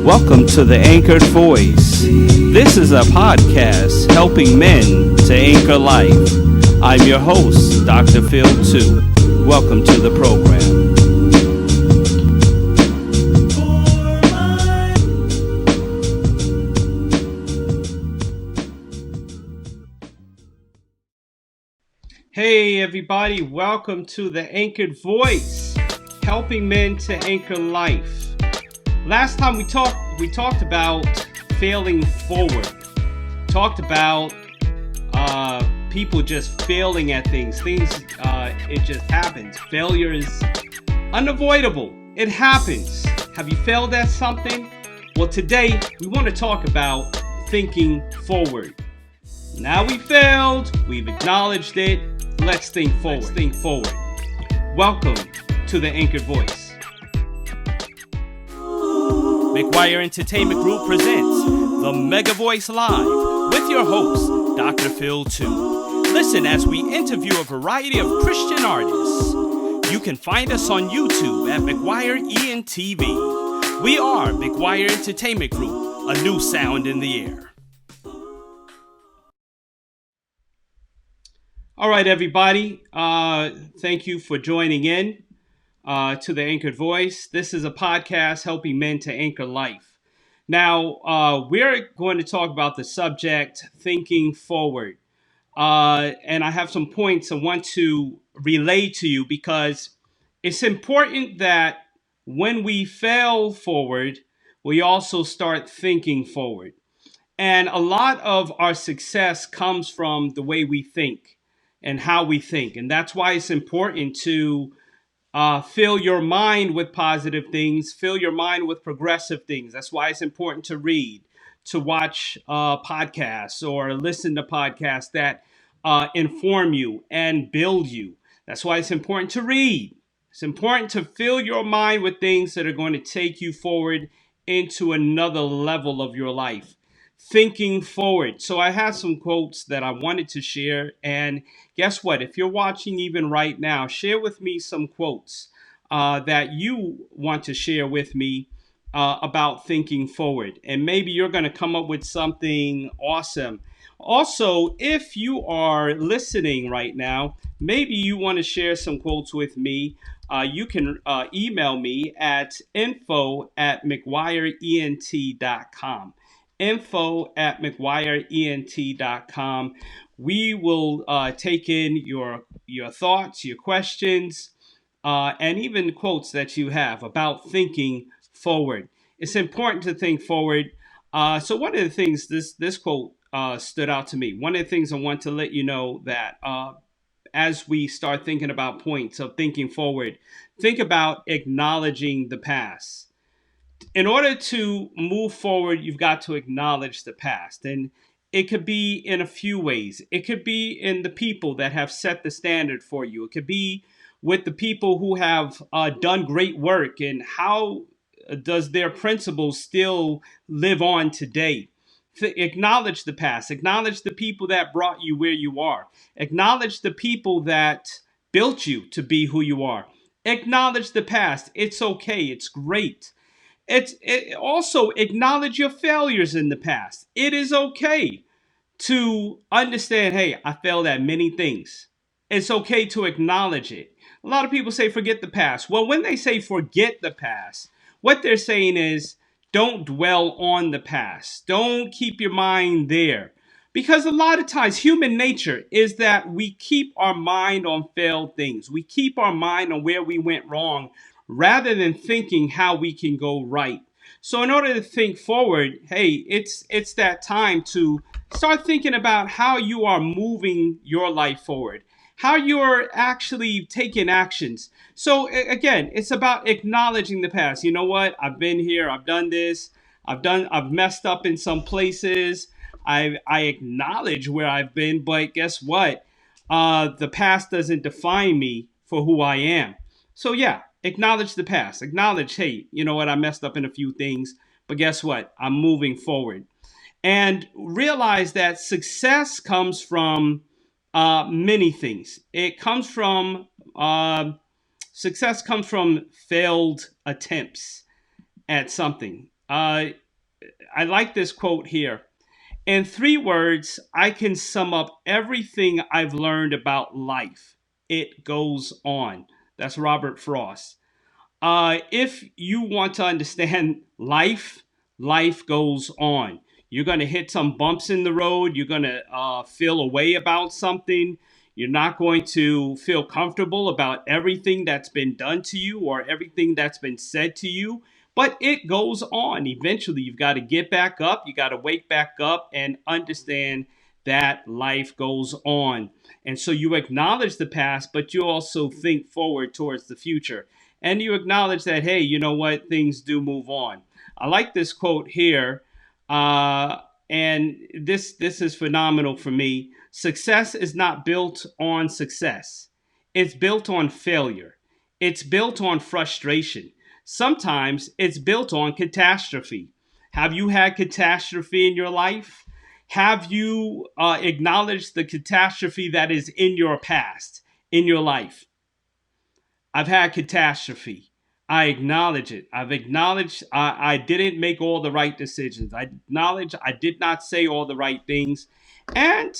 Welcome to the Anchored Voice. This is a podcast helping men to anchor life. I'm your host, Dr. Phil 2. Welcome to the program. Hey everybody, welcome to the Anchored Voice, helping men to anchor life. Last time we talked about failing forward. Talked about people just failing at things. It just happens. Failure is unavoidable. It happens. Have you failed at something? Well, today we want to talk about thinking forward. Now we failed. We've acknowledged it. Let's think forward. Welcome to the Anchored Voice. McGuire Entertainment Group presents the Mega Voice Live with your host, Dr. Phil 2. Listen as we interview a variety of Christian artists. You can find us on YouTube at McGuire ENTV. We are McGuire Entertainment Group, a new sound in the air. All right, everybody. Thank you for joining in to the Anchored Voice. This is a podcast helping men to anchor life. Now, we're going to talk about the subject, thinking forward. And I have some points I want to relay to you because it's important that when we fail forward, we also start thinking forward. And a lot of our success comes from the way we think and how we think. And that's why it's important to fill your mind with positive things, fill your mind with progressive things. That's why it's important to read, to watch podcasts or listen to podcasts that inform you and build you. That's why it's important to read. It's important to fill your mind with things that are going to take you forward into another level of your life. Thinking forward. So I have some quotes that I wanted to share. And guess what? If you're watching even right now, share with me some quotes that you want to share with me about thinking forward. And maybe you're going to come up with something awesome. Also, if you are listening right now, maybe you want to share some quotes with me. You can email me at info@mcguireent.com. info@mcguireent.com. We will take in your thoughts, your questions, and even quotes that you have about thinking forward. It's important to think forward. So one of the things this quote stood out to me. One of the things I want to let you know that as we start thinking about points of thinking forward, think about acknowledging the past. In order to move forward, you've got to acknowledge the past. And it could be in a few ways. It could be in the people that have set the standard for you. It could be with the people who have done great work, and how does their principles still live on today? Acknowledge the past. Acknowledge the people that brought you where you are. Acknowledge the people that built you to be who you are. Acknowledge the past. It's okay. It's great. It also acknowledge your failures in the past. It is okay to understand, hey, I failed at many things. It's okay to acknowledge it. A lot of people say forget the past. Well, when they say forget the past, what they're saying is don't dwell on the past. Don't keep your mind there. Because a lot of times human nature is that we keep our mind on failed things. We keep our mind on where we went wrong rather than thinking how we can go right. So in order to think forward, hey, it's that time to start thinking about how you are moving your life forward, how you're actually taking actions. So again, it's about acknowledging the past. You know what? I've been here. I've done this. I've messed up in some places. I acknowledge where I've been, but guess what? The past doesn't define me for who I am. So yeah, acknowledge the past. Acknowledge, hey, you know what? I messed up in a few things, but guess what? I'm moving forward. And realize that success comes from many things. Success comes from failed attempts at something. Uh, I like this quote here. In 3 words, I can sum up everything I've learned about life. It goes on. That's Robert Frost. If you want to understand life, life goes on. You're going to hit some bumps in the road. You're going to feel a way about something. You're not going to feel comfortable about everything that's been done to you or everything that's been said to you. But it goes on. Eventually, you've got to get back up. You got to wake back up and understand that life goes on. And so you acknowledge the past, but you also think forward towards the future, and you acknowledge that, hey, you know what, things do move on. I like this quote here, and this is phenomenal for me. Success is not built on success; it's built on failure. It's built on frustration. Sometimes it's built on catastrophe. Have you had catastrophe in your life? Have you acknowledged the catastrophe that is in your past, in your life? I've had catastrophe. I acknowledge it. I've acknowledged I didn't make all the right decisions. I acknowledge I did not say all the right things. And,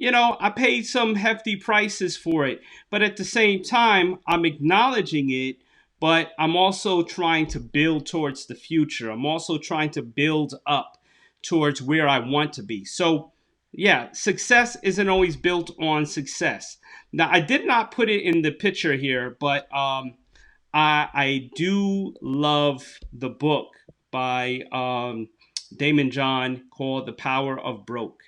I paid some hefty prices for it. But at the same time, I'm acknowledging it, but I'm also trying to build towards the future. I'm also trying to build up towards where I want to be. So, yeah, success isn't always built on success. Now, I did not put it in the picture here, but I do love the book by Damon John called The Power of Broke.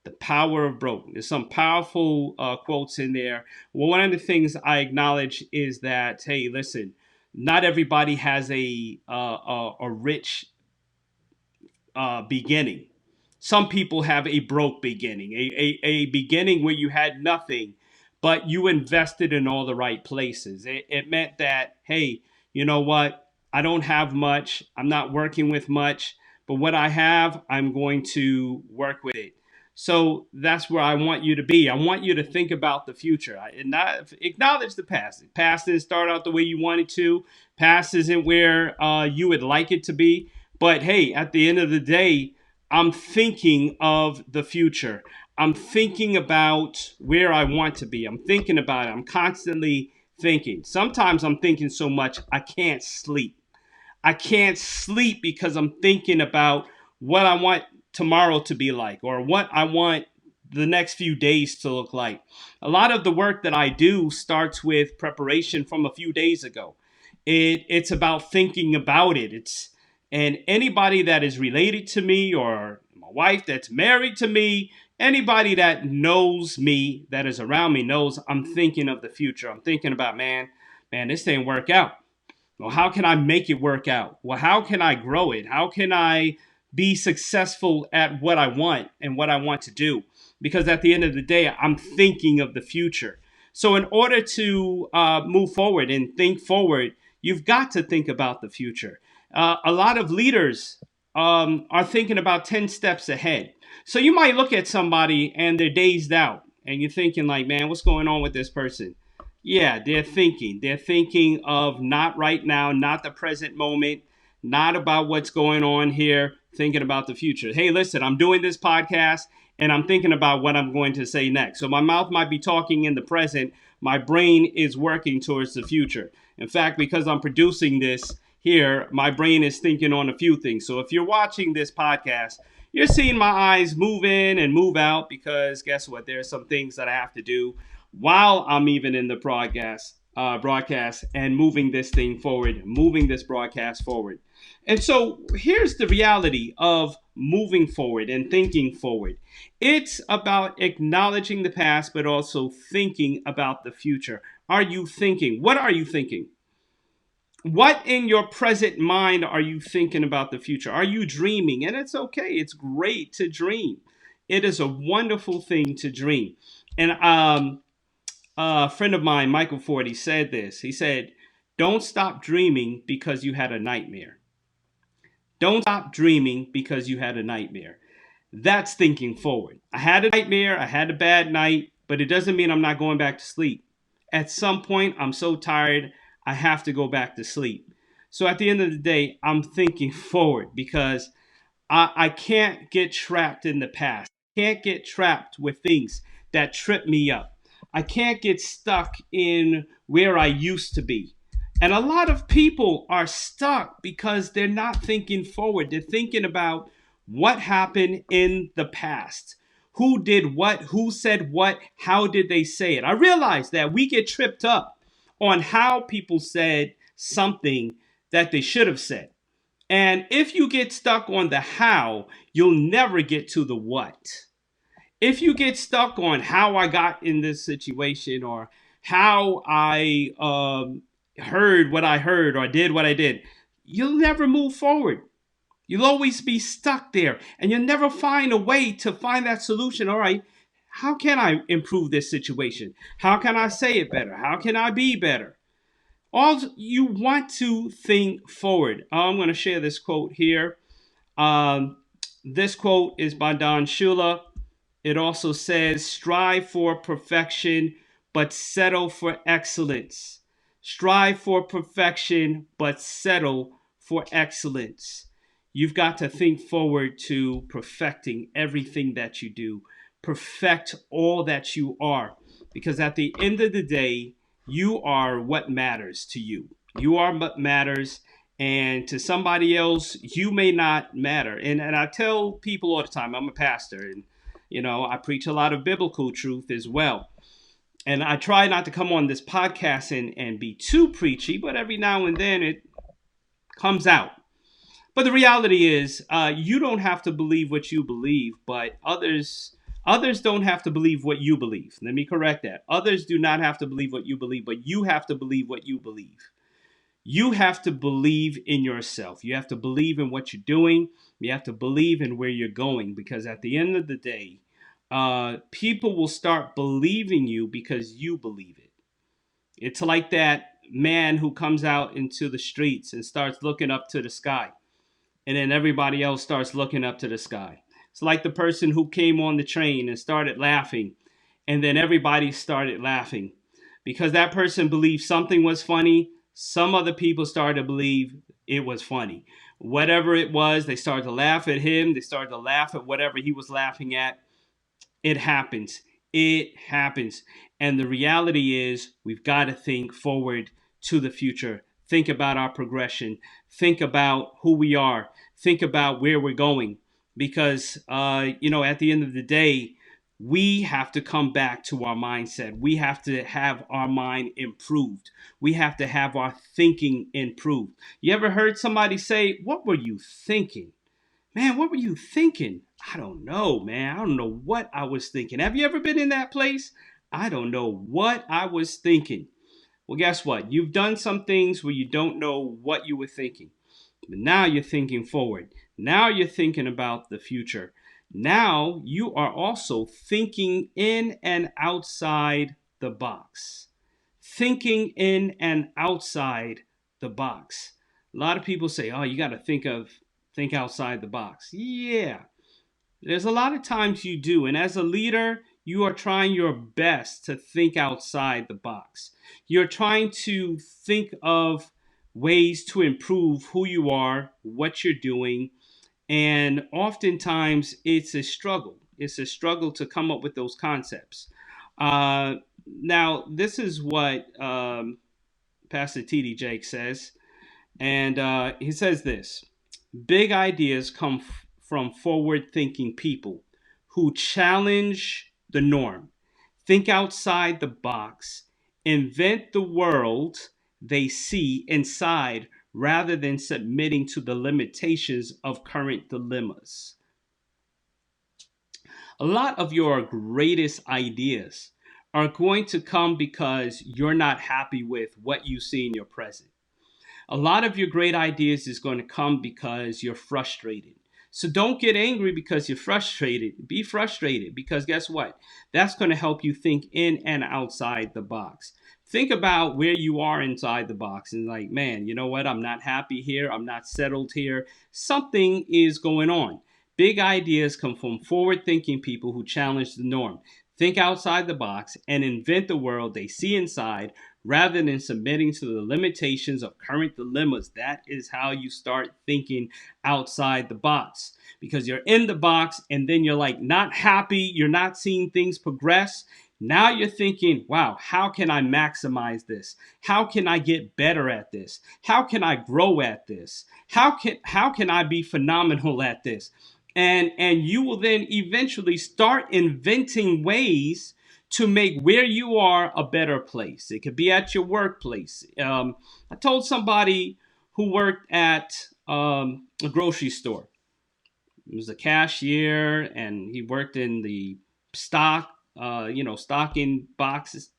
The Power of Broke. There's some powerful quotes in there. Well, one of the things I acknowledge is that, hey, listen, not everybody has a rich beginning. Some people have a broke beginning, a beginning where you had nothing, but you invested in all the right places. It meant that, hey, you know what? I don't have much. I'm not working with much, but what I have, I'm going to work with it. So that's where I want you to be. I want you to think about the future and not acknowledge the past. The past didn't start out the way you wanted to. Past isn't where you would like it to be. But hey, at the end of the day, I'm thinking of the future. I'm thinking about where I want to be. I'm thinking about it. I'm constantly thinking. Sometimes I'm thinking so much I can't sleep. I can't sleep because I'm thinking about what I want tomorrow to be like or what I want the next few days to look like. A lot of the work that I do starts with preparation from a few days ago. It's about thinking about it. And anybody that is related to me or my wife that's married to me, anybody that knows me, that is around me, knows I'm thinking of the future. I'm thinking about, man, this didn't work out. Well, how can I make it work out? Well, how can I grow it? How can I be successful at what I want and what I want to do? Because at the end of the day, I'm thinking of the future. So, in order to move forward and think forward, you've got to think about the future. A lot of leaders are thinking about 10 steps ahead. So, you might look at somebody and they're dazed out, and you're thinking, like, man, what's going on with this person? Yeah, they're thinking. They're thinking of not right now, not the present moment, not about what's going on here, thinking about the future. Hey, listen, I'm doing this podcast and I'm thinking about what I'm going to say next. So my mouth might be talking in the present. My brain is working towards the future. In fact, because I'm producing this here, my brain is thinking on a few things. So if you're watching this podcast, you're seeing my eyes move in and move out because guess what? There are some things that I have to do while I'm even in the broadcast and moving this thing forward, moving this broadcast forward. And so here's the reality of moving forward and thinking forward. It's about acknowledging the past, but also thinking about the future. Are you thinking? What are you thinking? What in your present mind are you thinking about the future? Are you dreaming? And it's okay. It's great to dream. It is a wonderful thing to dream. And a friend of mine, Michael Ford, he said this. He said, don't stop dreaming because you had a nightmare. Don't stop dreaming because you had a nightmare. That's thinking forward. I had a nightmare. I had a bad night, but it doesn't mean I'm not going back to sleep. At some point, I'm so tired, I have to go back to sleep. So at the end of the day, I'm thinking forward because I can't get trapped in the past. I can't get trapped with things that trip me up. I can't get stuck in where I used to be. And a lot of people are stuck because they're not thinking forward. They're thinking about what happened in the past. Who did what? Who said what? How did they say it? I realize that we get tripped up on how people said something that they should have said. And if you get stuck on the how, you'll never get to the what. If you get stuck on how I got in this situation or how I heard what I heard or did what I did, you'll never move forward. You'll always be stuck there and you'll never find a way to find that solution. All right, how can I improve this situation? How can I say it better? How can I be better? All you want to think forward. I'm going to share this quote here. Um, this quote is by Don Shula. It also says, strive for perfection, but settle for excellence. Strive for perfection, but settle for excellence. You've got to think forward to perfecting everything that you do. Perfect all that you are. Because at the end of the day, you are what matters to you. You are what matters. And to somebody else, you may not matter. And I tell people all the time, I'm a pastor, and I preach a lot of biblical truth as well. And I try not to come on this podcast and be too preachy, but every now and then it comes out. But the reality is, you don't have to believe what you believe, but others don't have to believe what you believe. Let me correct that. Others do not have to believe what you believe, but you have to believe what you believe. You have to believe in yourself. You have to believe in what you're doing. You have to believe in where you're going, because at the end of the day, people will start believing you because you believe it. It's like that man who comes out into the streets and starts looking up to the sky, and then everybody else starts looking up to the sky. It's like the person who came on the train and started laughing, and then everybody started laughing because that person believed something was funny. Some other people started to believe it was funny. Whatever it was, they started to laugh at him. They started to laugh at whatever he was laughing at. It happens. It happens. And the reality is, we've got to think forward to the future. Think about our progression. Think about who we are. Think about where we're going. Because, at the end of the day, we have to come back to our mindset. We have to have our mind improved. We have to have our thinking improved. You ever heard somebody say, "What were you thinking?" Man, what were you thinking? I don't know, man. I don't know what I was thinking. Have you ever been in that place? I don't know what I was thinking. Well, guess what? You've done some things where you don't know what you were thinking. But now you're thinking forward. Now you're thinking about the future. Now you are also thinking in and outside the box. Thinking in and outside the box. A lot of people say, "Oh, you got to think outside the box." Yeah, there's a lot of times you do. And as a leader, you are trying your best to think outside the box. You're trying to think of ways to improve who you are, what you're doing. And oftentimes it's a struggle. It's a struggle to come up with those concepts. Now, this is what Pastor T.D. Jake says. And he says this: big ideas come from forward thinking people who challenge the norm, think outside the box, invent the world they see inside rather than submitting to the limitations of current dilemmas. A lot of your greatest ideas are going to come because you're not happy with what you see in your present. A lot of your great ideas is going to come because you're frustrated. So don't get angry because you're frustrated. Be frustrated, because guess what? That's going to help you think in and outside the box. Think about where you are inside the box and like, man, you know what? I'm not happy here. I'm not settled here. Something is going on. Big ideas come from forward thinking people who challenge the norm, think outside the box, and invent the world they see inside rather than submitting to the limitations of current dilemmas. That is how you start thinking outside the box, because you're in the box and then you're like not happy, you're not seeing things progress. Now you're thinking, wow, how can I maximize this? How can I get better at this? How can I grow at this? How can I be phenomenal at this? And you will then eventually start inventing ways to make where you are a better place. It could be at your workplace. I told somebody who worked at a grocery store. He was a cashier, and he worked in the stock, stacking boxes,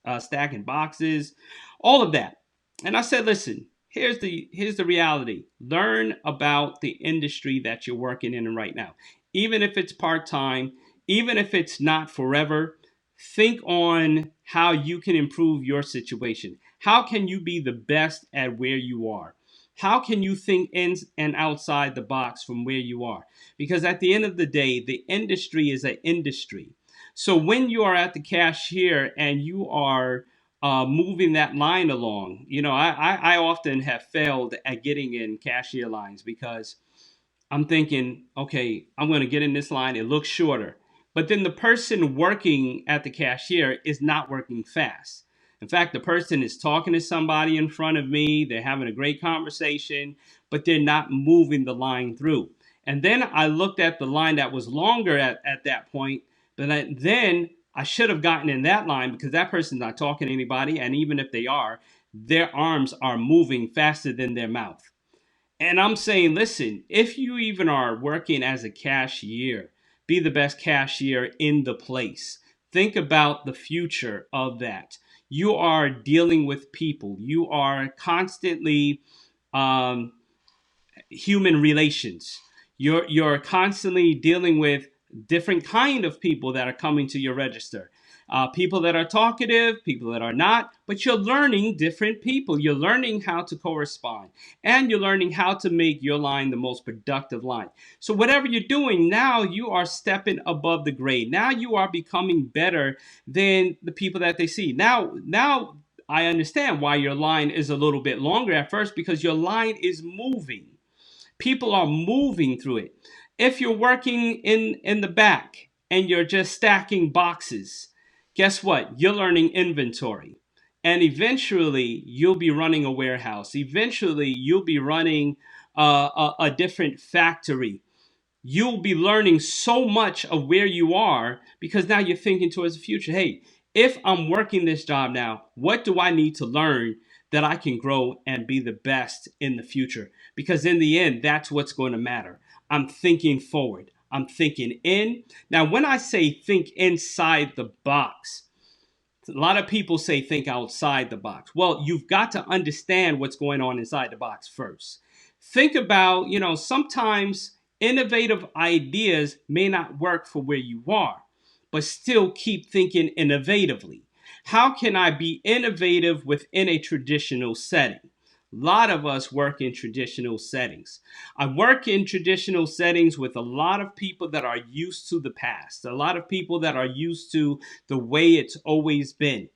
all of that. And I said, listen, here's the reality. Learn about the industry that you're working in right now. Even if it's part-time, even if it's not forever, think on how you can improve your situation. How can you be the best at where you are? How can you think in and outside the box from where you are? Because at the end of the day, the industry is an industry. So when you are at the cashier and you are moving that line along, I often have failed at getting in cashier lines because I'm thinking, okay, I'm going to get in this line. It looks shorter. But then the person working at the cashier is not working fast. In fact, the person is talking to somebody in front of me. They're having a great conversation, but they're not moving the line through. And then I looked at the line that was longer at that point, but then I should have gotten in that line because that person's not talking to anybody. And even if they are, their arms are moving faster than their mouth. And I'm saying, listen, if you even are working as a cashier, be the best cashier in the place. Think about the future of that. You are dealing with people. You are constantly um, human relations. You're constantly dealing with different kind of people that are coming to your register. People that are talkative, people that are not, but you're learning different people. You're learning how to correspond, and you're learning how to make your line the most productive line. So whatever you're doing now, you are stepping above the grade. Now you are becoming better than the people that they see. Now I understand why your line is a little bit longer at first, because your line is moving. People are moving through it. If you're working in the back and you're just stacking boxes, guess what? You're learning inventory. And eventually you'll be running a warehouse. Eventually you'll be running a different factory. You'll be learning so much of where you are because now you're thinking towards the future. Hey, if I'm working this job now, what do I need to learn that I can grow and be the best in the future? Because in the end, that's what's going to matter. I'm thinking forward. I'm thinking in. Now, when I say think inside the box, a lot of people say think outside the box. Well, you've got to understand what's going on inside the box first. Think about, sometimes innovative ideas may not work for where you are, but still keep thinking innovatively. How can I be innovative within a traditional setting? A lot of us work in traditional settings. I work in traditional settings with a lot of people that are used to the past, a lot of people that are used to the way it's always been.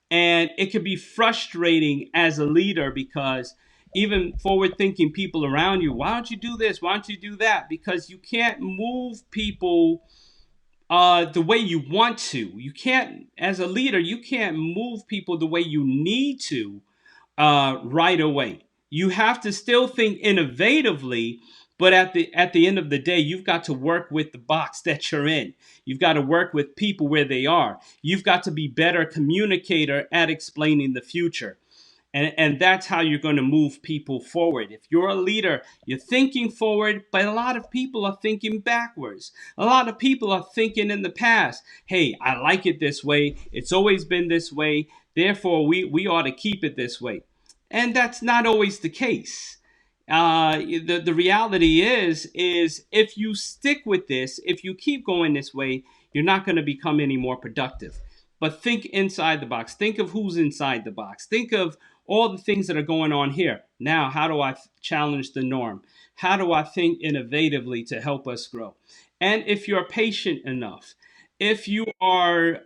And it can be frustrating as a leader because even forward thinking people around you, why don't you do this? Why don't you do that? Because you can't move people the way you want to. You can't, as a leader, you can't move people the way you need to right away. You have to still think innovatively, but at the end of the day, you've got to work with the box that you're in. You've got to work with people where they are. You've got to be better communicator at explaining the future. And that's how you're going to move people forward. If you're a leader, you're thinking forward, but a lot of people are thinking backwards. A lot of people are thinking in the past. Hey, I like it this way. It's always been this way. Therefore, we ought to keep it this way. And that's not always the case. The reality is if you stick with this, if you keep going this way, you're not going to become any more productive. But think inside the box. Think of who's inside the box. Think of all the things that are going on here. Now, how do I challenge the norm? How do I think innovatively to help us grow? And if you're patient enough, If you are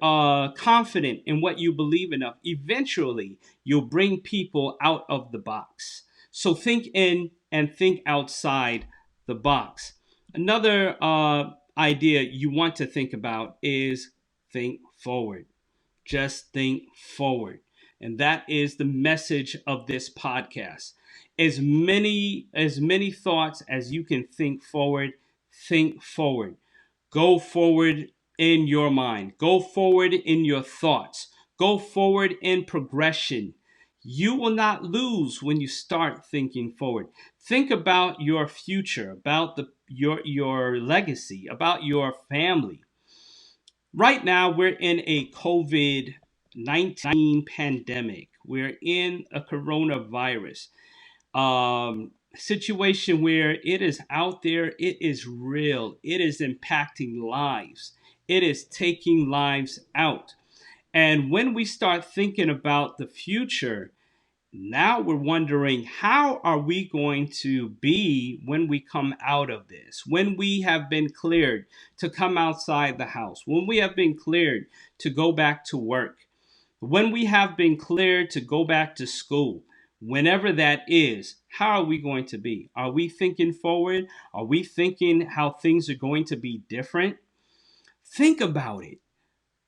confident in what you believe enough, eventually you'll bring people out of the box. So think in and think outside the box. Another idea you want to think about is think forward. Just think forward. And that is the message of this podcast. As many thoughts as you can think forward, think forward. Go forward in your mind. Go forward in your thoughts. Go forward in progression. You will not lose when you start thinking forward. Think about your future, about your legacy, about your family. Right now, we're in a COVID-19 pandemic. We're in a coronavirus situation where it is out there, it is real, it is impacting lives, it is taking lives out. And when we start thinking about the future, now we're wondering, how are we going to be when we come out of this, when we have been cleared to come outside the house, when we have been cleared to go back to work, when we have been cleared to go back to school, whenever that is. How are we going to be? Are we thinking forward? Are we thinking how things are going to be different? Think about it.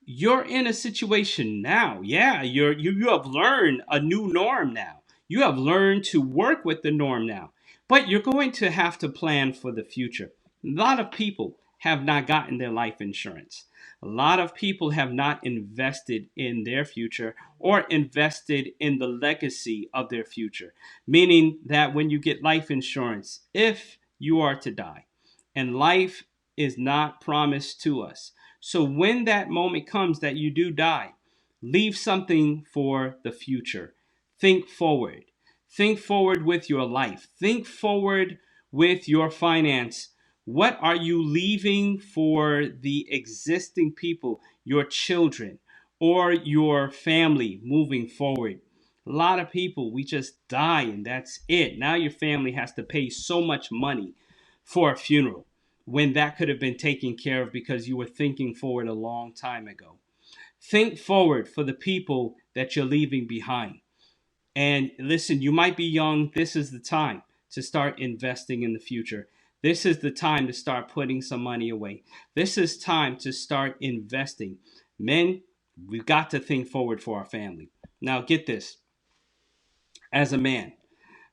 You're in a situation now. Yeah, you have learned a new norm now. You have learned to work with the norm now. But you're going to have to plan for the future. A lot of people have not gotten their life insurance. A lot of people have not invested in their future or invested in the legacy of their future. Meaning that when you get life insurance, if you are to die, and life is not promised to us, so when that moment comes that you do die, leave something for the future. Think forward. Think forward with your life. Think forward with your finance. What are you leaving for the existing people, your children, or your family moving forward? A lot of people, we just die and that's it. Now your family has to pay so much money for a funeral when that could have been taken care of because you were thinking forward a long time ago. Think forward for the people that you're leaving behind. And listen, you might be young. This is the time to start investing in the future. This is the time to start putting some money away. This is time to start investing. Men, we've got to think forward for our family. Now, get this, as a man,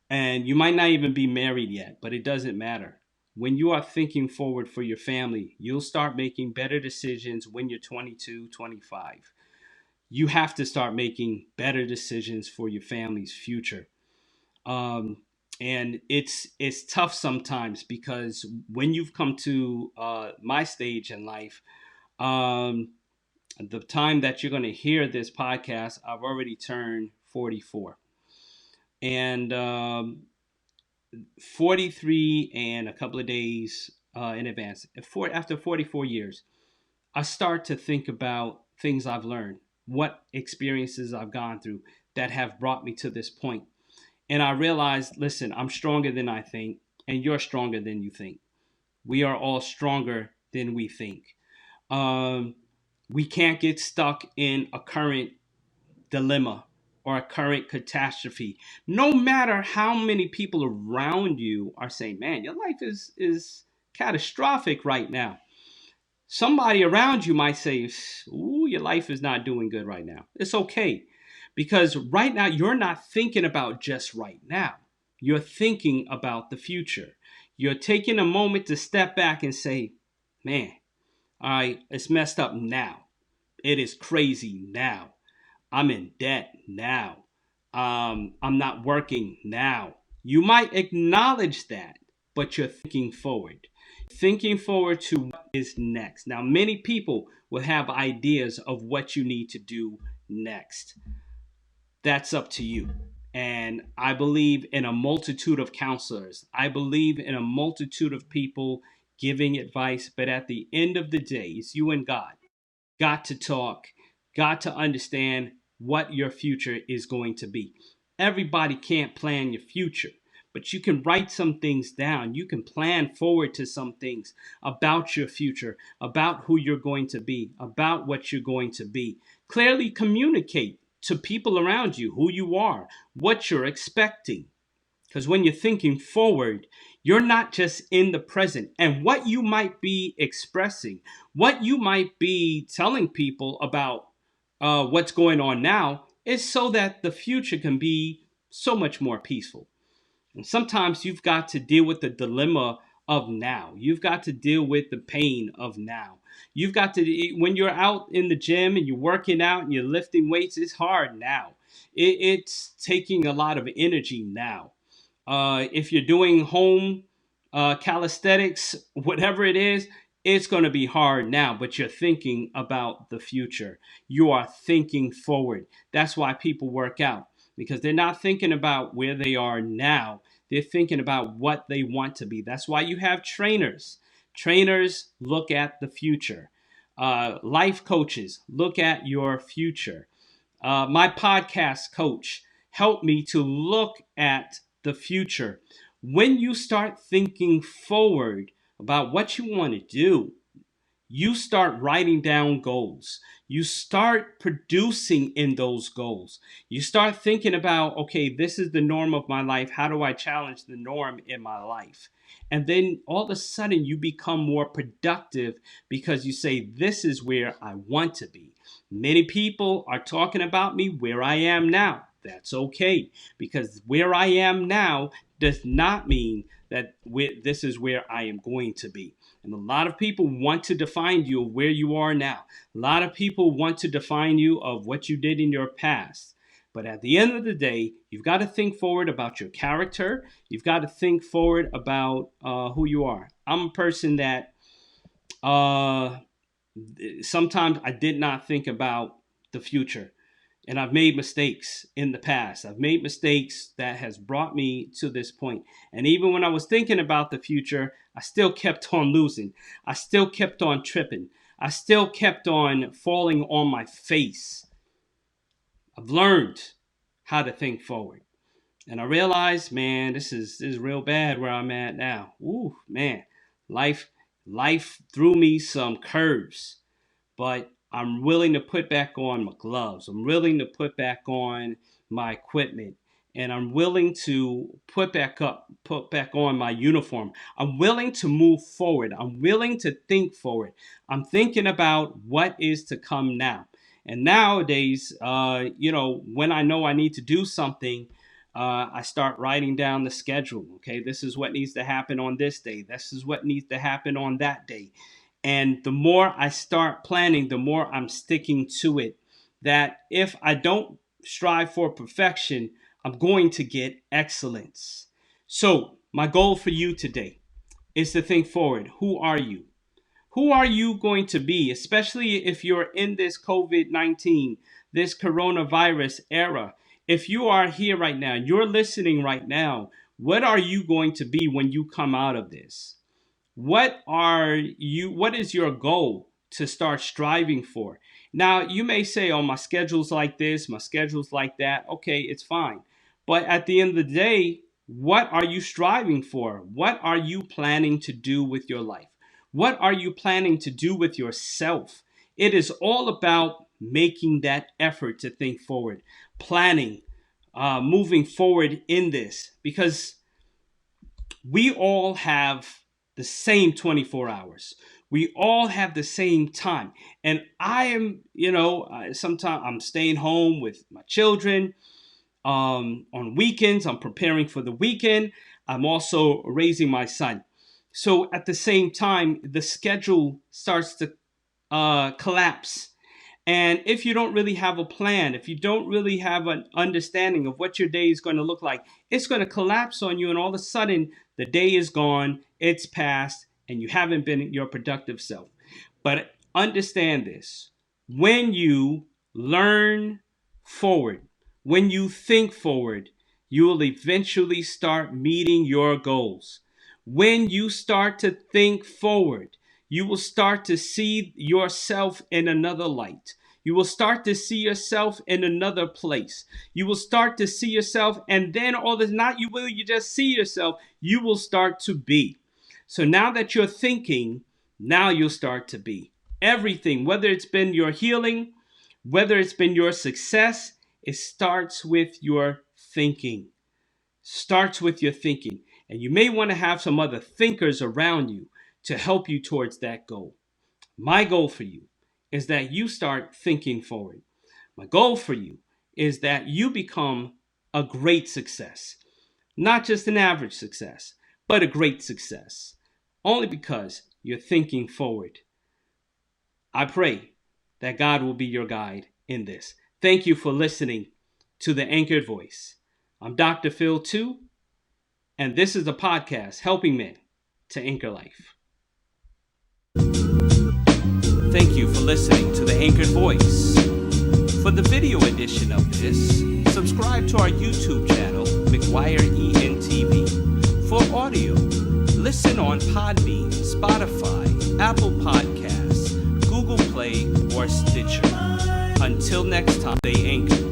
and you might not even be married yet, but it doesn't matter. When you are thinking forward for your family, you'll start making better decisions when you're 22, 25. You have to start making better decisions for your family's future. Um, and it's tough sometimes because when you've come to my stage in life, um, the time that you're going to hear this podcast, I've already turned 44. And 43 and a couple of days in advance. After 44 years, I start to think about things I've learned, what experiences I've gone through that have brought me to this point. And I realized, listen, I'm stronger than I think, and you're stronger than you think. We are all stronger than we think. Um, we can't get stuck in a current dilemma or a current catastrophe. No matter how many people around you are saying, man, your life is catastrophic right now. Somebody around you might say, ooh, your life is not doing good right now. It's okay. Because right now, you're not thinking about just right now. You're thinking about the future. You're taking a moment to step back and say, man, it's messed up now. It is crazy now. I'm in debt now. I'm not working now. You might acknowledge that, but you're thinking forward. Thinking forward to what is next. Now, many people will have ideas of what you need to do next. That's up to you. And I believe in a multitude of counselors. I believe in a multitude of people giving advice. But at the end of the day, it's you and God. Got to talk, got to understand what your future is going to be. Everybody can't plan your future, but you can write some things down. You can plan forward to some things about your future, about who you're going to be, about what you're going to be. Clearly communicate to people around you who you are, what you're expecting. Because when you're thinking forward, you're not just in the present. And what you might be expressing, what you might be telling people about what's going on now, is so that the future can be so much more peaceful. And sometimes you've got to deal with the dilemma of now. You've got to deal with the pain of now. You've got to, when you're out in the gym and you're working out and you're lifting weights, it's hard now. It's taking a lot of energy now. If you're doing home calisthenics, whatever it is, it's going to be hard now, but you're thinking about the future. You are thinking forward. That's why people work out, because they're not thinking about where they are now. They're thinking about what they want to be. That's why you have trainers. Trainers look at the future. Life coaches look at your future. My podcast coach helped me to look at the future. When you start thinking forward about what you want to do, you start writing down goals. You start producing in those goals. You start thinking about, okay, this is the norm of my life. How do I challenge the norm in my life? And then all of a sudden you become more productive because you say, this is where I want to be. Many people are talking about me where I am now. That's okay, because where I am now does not mean that this is where I am going to be. And a lot of people want to define you of where you are now. A lot of people want to define you of what you did in your past. But at the end of the day, you've got to think forward about your character. You've got to think forward about who you are. I'm a person that sometimes I did not think about the future. And I've made mistakes in the past. I've made mistakes that has brought me to this point. And even when I was thinking about the future, I still kept on losing. I still kept on tripping. I still kept on falling on my face. I've learned how to think forward. And I realized, man, this is real bad where I'm at now. Ooh, man. Life threw me some curves. But I'm willing to put back on my gloves. I'm willing to put back on my equipment. And I'm willing to put back on my uniform. I'm willing to move forward. I'm willing to think forward. I'm thinking about what is to come now. And nowadays, when I know I need to do something, I start writing down the schedule. Okay, this is what needs to happen on this day. This is what needs to happen on that day. And the more I start planning, the more I'm sticking to it. That if I don't strive for perfection, I'm going to get excellence. So, my goal for you today is to think forward. Who are you? Who are you going to be, especially if you're in this COVID-19, this coronavirus era? If you are here right now, you're listening right now, what are you going to be when you come out of this? What is your goal to start striving for? Now, you may say, oh, my schedule's like this, my schedule's like that. Okay, it's fine. But at the end of the day, what are you striving for? What are you planning to do with your life? What are you planning to do with yourself? It is all about making that effort to think forward, planning, moving forward in this, because we all have the same 24 hours. We all have the same time. And I am, sometimes I'm staying home with my children. On weekends, I'm preparing for the weekend. I'm also raising my son. So at the same time, the schedule starts to collapse. And if you don't really have a plan, if you don't really have an understanding of what your day is going to look like, it's going to collapse on you. And all of a sudden, the day is gone, it's past, and you haven't been your productive self. But understand this. When you learn forward, when you think forward, you will eventually start meeting your goals. When you start to think forward, you will start to see yourself in another light. You will start to see yourself in another place. You will start to see yourself, and then all this, not you just see yourself, you will start to be. So now that you're thinking, now you'll start to be. Everything, whether it's been your healing, whether it's been your success, it starts with your thinking. Starts with your thinking. And you may want to have some other thinkers around you to help you towards that goal. My goal for you is that you start thinking forward. My goal for you is that you become a great success. Not just an average success, but a great success. Only because you're thinking forward. I pray that God will be your guide in this. Thank you for listening to The Anchored Voice. I'm Dr. Phil 2, and this is a podcast helping men to anchor life. Thank you for listening to The Anchored Voice. For the video edition of this, subscribe to our YouTube channel, McGuire ENTV. For audio, listen on Podbean, Spotify, Apple Podcasts, Google Play, or Stitcher. Until next time, stay anchored.